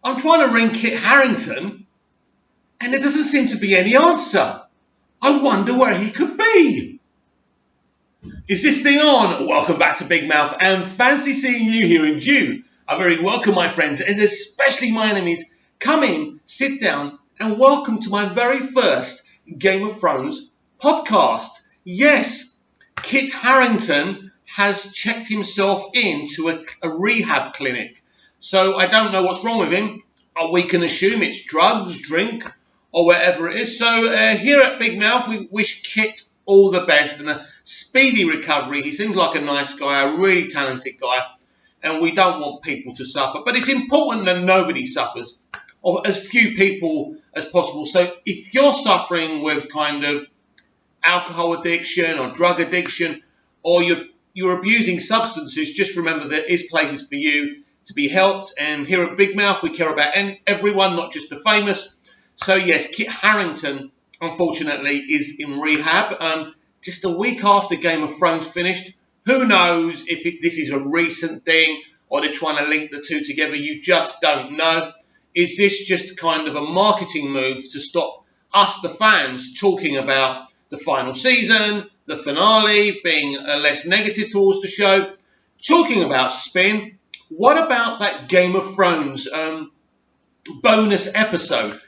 I'm trying to ring Kit Harington, and there doesn't seem to be any answer. I wonder where he could be. Is this thing on? Welcome back to Big Mouth, and fancy seeing you here in June. A very welcome, my friends, and especially my enemies. Come in, sit down, and welcome to my very first Game of Thrones podcast. Yes, Kit Harington has checked himself into a rehab clinic. So I don't know what's wrong with him. We can assume it's drugs, drink, or whatever it is. So here at Big Mouth, we wish Kit all the best and a speedy recovery. He seems like a nice guy, a really talented guy, and we don't want people to suffer. But it's important that nobody suffers, or as few people as possible. So if you're suffering with kind of alcohol addiction or drug addiction, or you're abusing substances, just remember there is places for you to be helped. And here at Big Mouth, we care about everyone, not just the famous. So yes, Kit Harington, unfortunately, is in rehab. Just a week after Game of Thrones finished. Who knows if this is a recent thing or they're trying to link the two together. You just don't know. Is this just kind of a marketing move to stop us, the fans, talking about the final season, the finale, being less negative towards the show? Talking about spin, what about that Game of Thrones bonus episode?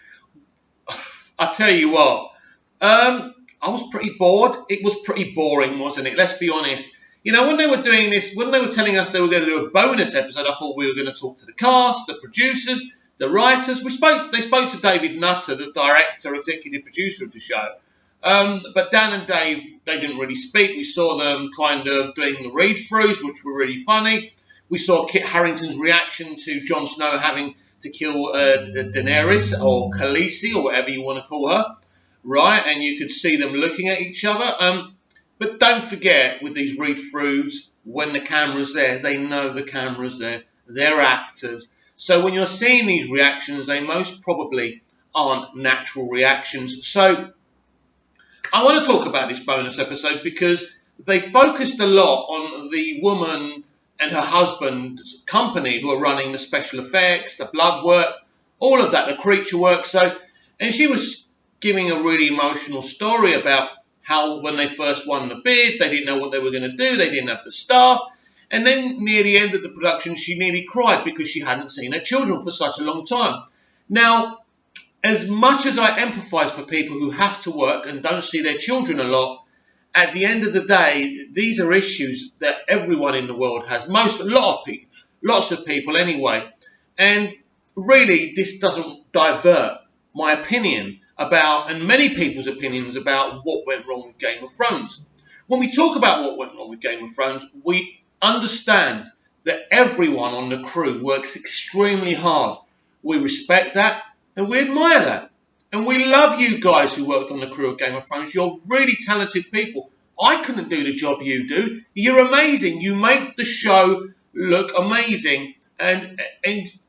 I tell you what, I was pretty bored. It was pretty boring, wasn't it? Let's be honest. You know, when they were doing this, when they were telling us they were going to do a bonus episode, I thought we were going to talk to the cast, the producers, the writers. They spoke to David Nutter, the director, executive producer of the show. But Dan and Dave, they didn't really speak. We saw them kind of doing the read-throughs, which were really funny. We saw Kit Harington's reaction to Jon Snow having to kill Daenerys, or Khaleesi, or whatever you want to call her, right? And you could see them looking at each other. But don't forget, with these read-throughs, when the camera's there, they know the camera's there. They're actors. So when you're seeing these reactions, they most probably aren't natural reactions. So I want to talk about this bonus episode because they focused a lot on the woman and her husband's company who are running the special effects, the blood work, all of that, the creature work. And she was giving a really emotional story about how when they first won the bid, they didn't know what they were going to do. They didn't have the staff. And then near the end of the production, she nearly cried because she hadn't seen her children for such a long time. Now, as much as I empathise for people who have to work and don't see their children a lot, at the end of the day, these are issues that everyone in the world has. Lots of people anyway. And really, this doesn't divert my opinion about, and many people's opinions about, what went wrong with Game of Thrones. When we talk about what went wrong with Game of Thrones, we understand that everyone on the crew works extremely hard. We respect that and we admire that. And we love you guys who worked on the crew of Game of Thrones. You're really talented people. I couldn't do the job you do. You're amazing. You make the show look amazing. And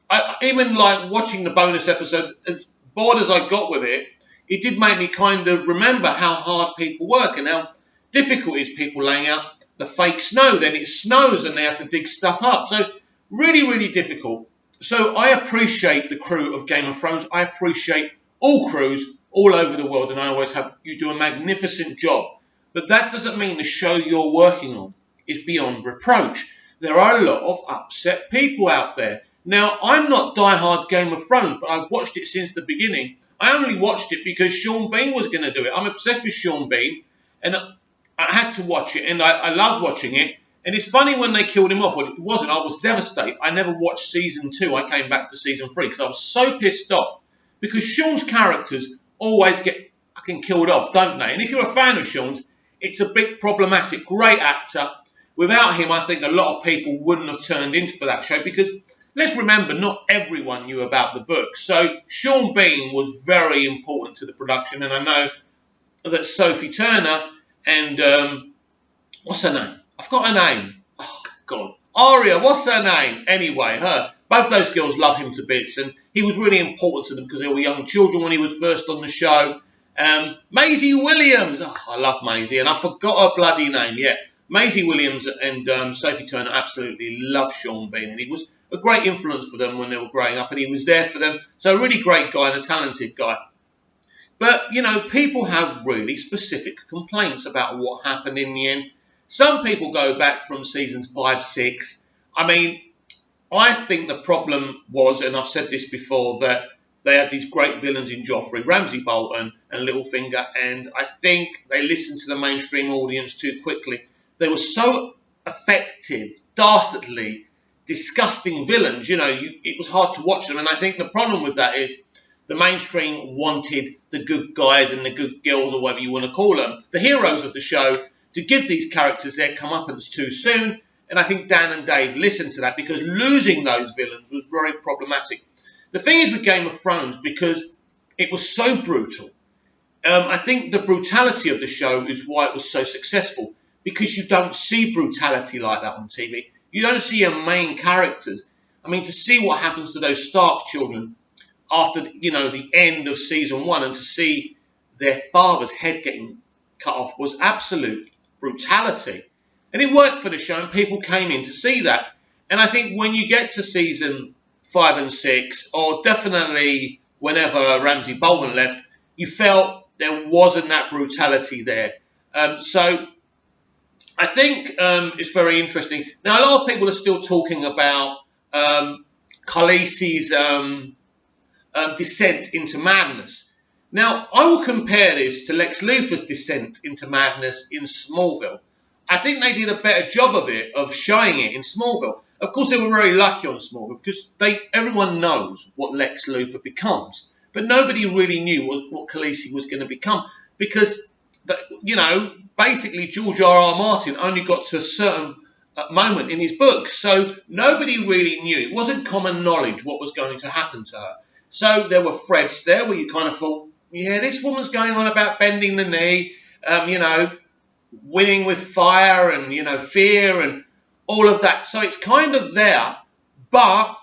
I even like watching the bonus episode, as bored as I got with it, it did make me kind of remember how hard people work and how difficult it is people laying out the fake snow. Then it snows and they have to dig stuff up. So really, really difficult. So I appreciate the crew of Game of Thrones. I appreciate all crews all over the world, and I always have. You do a magnificent job. But that doesn't mean the show you're working on is beyond reproach. There are a lot of upset people out there. Now, I'm not diehard Game of Thrones, but I've watched it since the beginning. I only watched it because Sean Bean was going to do it. I'm obsessed with Sean Bean, and I had to watch it, and I loved watching it. And it's funny when they killed him off. Well, it wasn't. I was devastated. I never watched season 2. I came back for season 3 because I was so pissed off. Because Sean's characters always get fucking killed off, don't they? And if you're a fan of Sean's, it's a bit problematic. Great actor. Without him, I think a lot of people wouldn't have turned in for that show because, let's remember, not everyone knew about the book. So Sean Bean was very important to the production. And I know that Sophie Turner and, what's her name? I've got her name. Oh, God. Arya, what's her name? Anyway, her. Both those girls love him to bits, and he was really important to them because they were young children when he was first on the show. Maisie Williams. Oh, I love Maisie, and I forgot her bloody name. Yeah, Maisie Williams and Sophie Turner absolutely love Sean Bean, and he was a great influence for them when they were growing up, and he was there for them. So a really great guy and a talented guy. But, people have really specific complaints about what happened in the end. Some people go back from seasons 5, 6. I mean, I think the problem was, and I've said this before, that they had these great villains in Joffrey, Ramsay Bolton and Littlefinger, and I think they listened to the mainstream audience too quickly. They were so effective, dastardly, disgusting villains, it was hard to watch them. And I think the problem with that is the mainstream wanted the good guys and the good girls, or whatever you want to call them, the heroes of the show, to give these characters their comeuppance too soon. And I think Dan and Dave listened to that, because losing those villains was very problematic. The thing is with Game of Thrones, because it was so brutal, I think the brutality of the show is why it was so successful, because you don't see brutality like that on TV. You don't see your main characters. I mean, to see what happens to those Stark children after, the end of season 1, and to see their father's head getting cut off was absolute brutality. And it worked for the show, and people came in to see that. And I think when you get to season 5 and 6, or definitely whenever Ramsay Bolton left, you felt there wasn't that brutality there. So I think it's very interesting. Now, a lot of people are still talking about Khaleesi's descent into madness. Now, I will compare this to Lex Luthor's descent into madness in Smallville. I think they did a better job of it, of showing it in Smallville. Of course, they were very lucky on Smallville, because everyone knows what Lex Luthor becomes. But nobody really knew what Khaleesi was going to become, because, basically George R.R. Martin only got to a certain moment in his books. So nobody really knew. It wasn't common knowledge what was going to happen to her. So there were threads there where you kind of thought, yeah, this woman's going on about bending the knee, winning with fire and, fear and all of that. So it's kind of there. But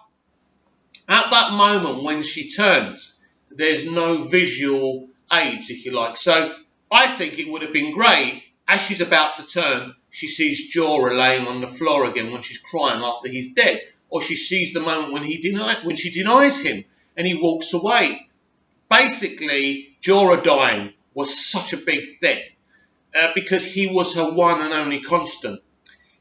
at that moment when she turns, there's no visual aids, if you like. So I think it would have been great, as she's about to turn, she sees Jorah laying on the floor again when she's crying after he's dead. Or she sees the moment when she denies him and he walks away. Basically, Jorah dying was such a big thing because he was her one and only constant.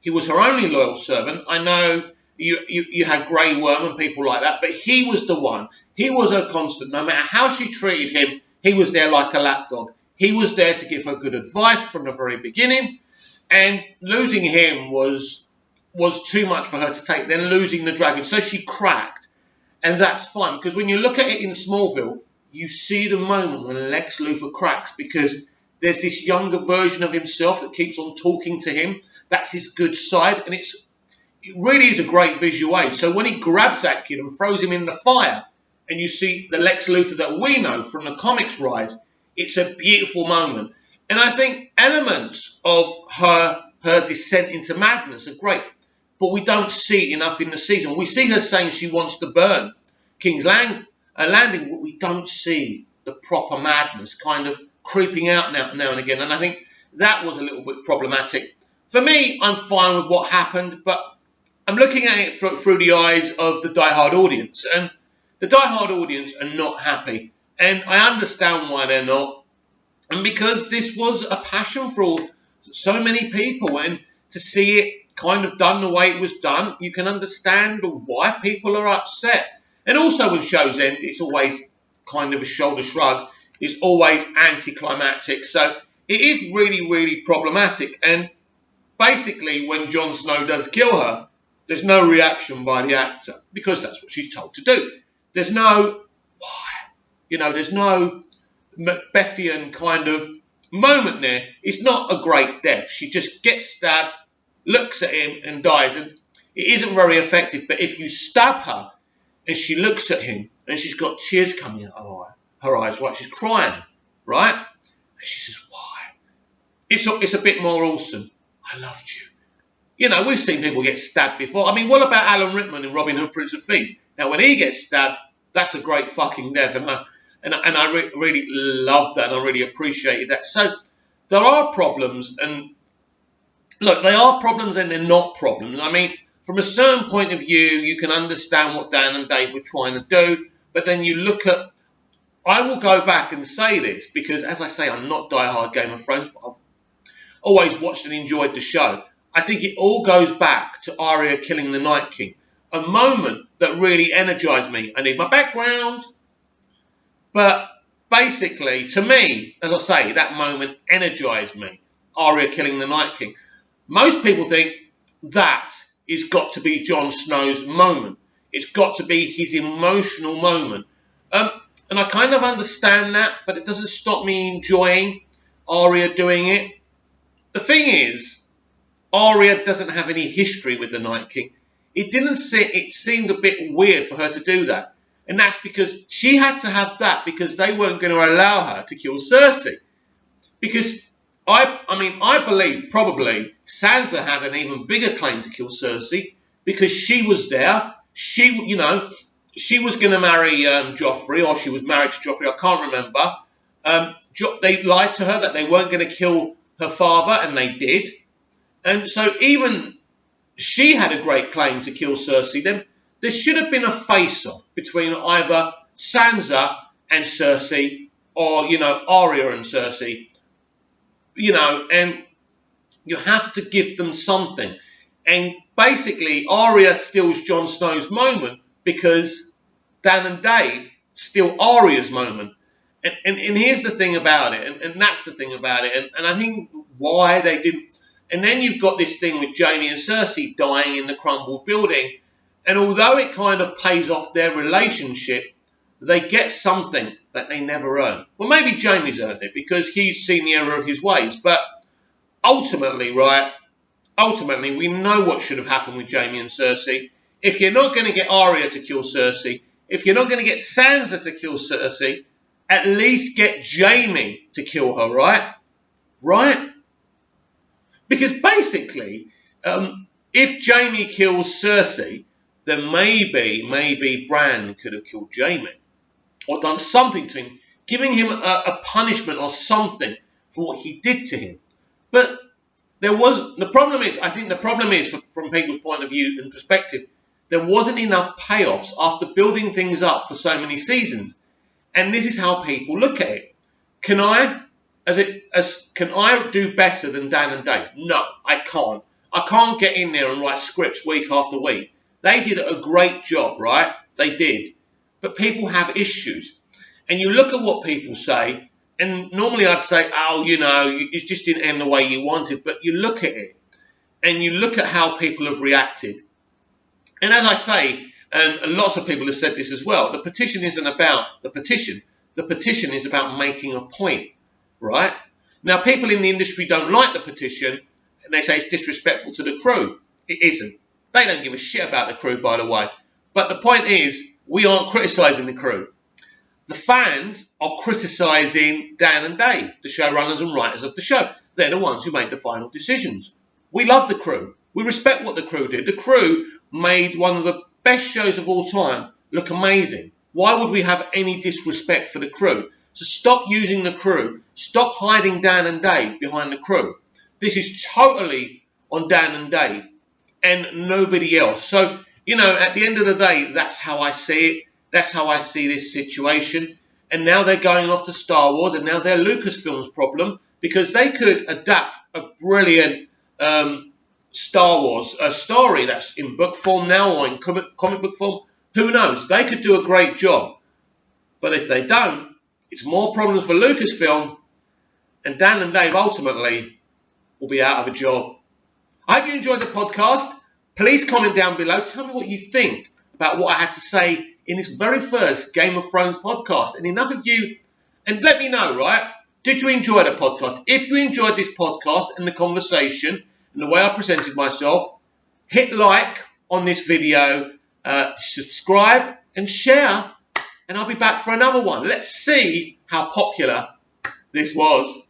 He was her only loyal servant. I know you had Grey Worm and people like that, but he was the one. He was her constant. No matter how she treated him, he was there like a lapdog. He was there to give her good advice from the very beginning, and losing him was too much for her to take. Then losing the dragon, so she cracked, and that's fine, because when you look at it in Smallville, you see the moment when Lex Luthor cracks, because there's this younger version of himself that keeps on talking to him. That's his good side, and it really is a great visual aid. So when he grabs that kid and throws him in the fire, and you see the Lex Luthor that we know from the comics rise, it's a beautiful moment. And I think elements of her descent into madness are great, but we don't see enough in the season. We see her saying she wants to burn King's Landing, but we don't see the proper madness kind of creeping out now and again. And I think that was a little bit problematic. For me, I'm fine with what happened, but I'm looking at it through the eyes of the diehard audience. And the diehard audience are not happy. And I understand why they're not. And because this was a passion for so many people. And to see it kind of done the way it was done, you can understand why people are upset. And also when shows end, it's always kind of a shoulder shrug. It's always anticlimactic. So it is really, really problematic. And basically when Jon Snow does kill her, there's no reaction by the actor, because that's what she's told to do. There's no, why? There's no Macbethian kind of moment there. It's not a great death. She just gets stabbed, looks at him and dies. And it isn't very effective. But if you stab her and she looks at him and she's got tears coming out of her eyes, right? She's crying, right? And she says, why? It's a bit more awesome. I loved you. We've seen people get stabbed before. I mean, what about Alan Rickman in Robin Hood, Prince of Thieves? Now, when he gets stabbed, that's a great fucking death. And I really loved that, and I really appreciated that. So there are problems, and look, they are problems and they're not problems. I mean, from a certain point of view, you can understand what Dan and Dave were trying to do. But then you look at, I will go back and say this because, as I say, I'm not diehard Game of Thrones, but I've always watched and enjoyed the show. I think it all goes back to Arya killing the Night King, a moment that really energized me. I need my background. But basically, to me, as I say, that moment energized me. Arya killing the Night King. Most people think that is got to be Jon Snow's moment. It's got to be his emotional moment. And I kind of understand that, but it doesn't stop me enjoying Arya doing it. The thing is, Arya doesn't have any history with the Night King. It seemed a bit weird for her to do that. And that's because she had to have that because they weren't going to allow her to kill Cersei. Because I believe probably Sansa had an even bigger claim to kill Cersei because she was there. She was going to marry Joffrey, or she was married to Joffrey. I can't remember. They lied to her that they weren't going to kill her father, and they did. And so even she had a great claim to kill Cersei. Then there should have been a face-off between either Sansa and Cersei, or Arya and Cersei. And you have to give them something. And basically, Arya steals Jon Snow's moment because Dan and Dave steal Arya's moment. And here's the thing about it, and that's the thing about it, and I think why they didn't. And then you've got this thing with Jaime and Cersei dying in the crumbled building, and although it kind of pays off their relationship, they get something that they never earned. Well, maybe Jaime's earned it because he's seen the error of his ways, but ultimately, we know what should have happened with Jaime and Cersei. If you're not going to get Arya to kill Cersei, if you're not going to get Sansa to kill Cersei, at least get Jaime to kill her, right? Right? Because basically, if Jaime kills Cersei, then maybe Bran could have killed Jaime or done something to him, giving him a punishment or something for what he did to him. But the problem is, from people's point of view and perspective, there wasn't enough payoffs after building things up for so many seasons. And this is how people look at it. Can I do better than Dan and Dave? No, I can't. I can't get in there and write scripts week after week. They did a great job, right? They did. But people have issues. And you look at what people say, and normally I'd say, it just didn't end the way you wanted. But you look at it, and you look at how people have reacted. And as I say, and lots of people have said this as well, the petition isn't about the petition. The petition is about making a point, right? Now, people in the industry don't like the petition, and they say it's disrespectful to the crew. It isn't. They don't give a shit about the crew, by the way. But the point is, we aren't criticising the crew. The fans are criticising Dan and Dave, the showrunners and writers of the show. They're the ones who made the final decisions. We love the crew. We respect what the crew did. The crew made one of the best shows of all time look amazing. Why would we have any disrespect for the crew? So stop using the crew. Stop hiding Dan and Dave behind the crew. This is totally on Dan and Dave and nobody else. So, at the end of the day, that's how I see it. That's how I see this situation. And now they're going off to Star Wars, and now they're Lucasfilm's problem because they could adapt a brilliant Star Wars story that's in book form now or in comic book form. Who knows? They could do a great job. But if they don't, it's more problems for Lucasfilm, and Dan and Dave ultimately will be out of a job. I hope you enjoyed the podcast. Please comment down below. Tell me what you think about what I had to say in this very first Game of Thrones podcast. And enough of you, and let me know, right? Did you enjoy the podcast? If you enjoyed this podcast and the conversation and the way I presented myself, hit like on this video, subscribe and share, and I'll be back for another one. Let's see how popular this was.